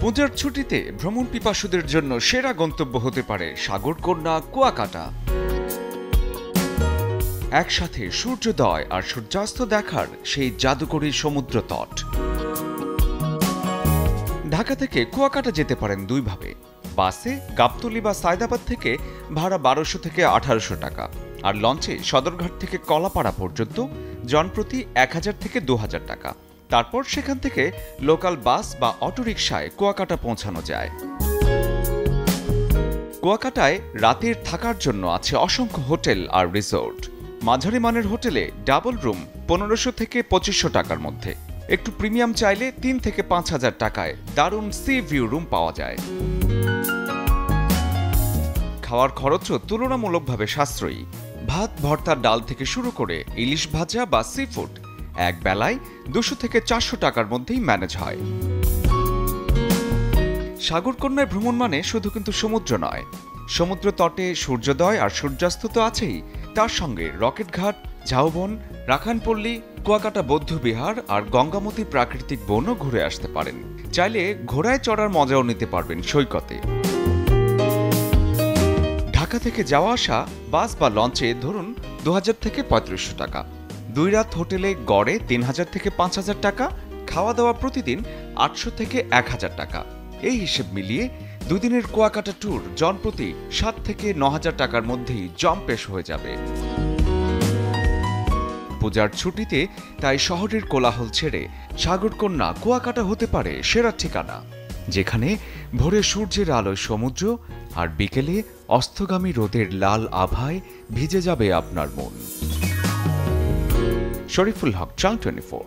পূজার ছুটিতে ভ্রমণ পিপাসুদের জন্য সেরা গন্তব্য হতে পারে সাগরকন্যা কুয়াকাটা। একসাথে সূর্যোদয় আর সূর্যাস্ত দেখার সেই জাদুকরী সমুদ্র তট। ঢাকা থেকে কুয়াকাটা যেতে পারেন দুইভাবে, বাসে গাবতলী বা সায়দাবাদ থেকে ভাড়া 1200 থেকে 1800 টাকা, আর লঞ্চে সদরঘাট থেকে কলাপাড়া পর্যন্ত জনপ্রতি 1000 থেকে 2000 টাকা। তারপর সেখান থেকে লোকাল বাস বা অটোরিকশায় কুয়াকাটা পৌঁছানো যায়। কুয়াকাটায় রাতের থাকার জন্য আছে অসংখ্য হোটেল আর রিসোর্ট। মাঝারি মানের হোটেলে ডাবল রুম 1500 থেকে 2500 টাকার মধ্যে, একটু প্রিমিয়াম চাইলে 3 থেকে 5000 টাকায় দারুণ সি ভিউ রুম পাওয়া যায়। খাওয়ার খরচও তুলনামূলকভাবে সাশ্রয়ী। ভাত ভর্তা ডাল থেকে শুরু করে ইলিশ ভাজা বা সি ফুড এক বেলায় 200 থেকে 400 টাকার মধ্যেই ম্যানেজ হয়। সাগরকন্যায় ভ্রমণ মানে শুধু কিন্তু সমুদ্র নয়, সমুদ্র তটে সূর্যোদয় আর সূর্যাস্ত তো আছেই, তার সঙ্গে রকেটঘাট, ঝাউবন, রাখানপল্লী, কুয়াকাটা বৌদ্ধবিহার আর গঙ্গামতী প্রাকৃতিক বনও ঘুরে আসতে পারেন। চাইলে ঘোড়ায় চড়ার মজাও নিতে পারবেন সৈকতে। ঢাকা থেকে যাওয়া আসা বাস বা লঞ্চে ধরুন 2000 থেকে 3500 টাকা, 2 রাত হোটেলে গড়ে 3000 থেকে 5000 টাকা, খাওয়া দাওয়া প্রতিদিন 800 থেকে 1000 টাকা। এই হিসেব মিলিয়ে 2 দিনের কুয়াকাটা ট্যুর জনপ্রতি 7 থেকে 9000 টাকার মধ্যেই জম্পেশ হয়ে যাবে। পূজার ছুটিতে তাই শহরের কোলাহল ছেড়ে সাগরকন্যা কুয়াকাটা হতে পারে সেরা ঠিকানা, যেখানে ভোরে সূর্যের আলোয় সমুদ্র আর বিকেলে অস্তগামী রোদের লাল আভায় ভিজে যাবে আপনার মন। শরীফুল হক, চ্যানেল 24।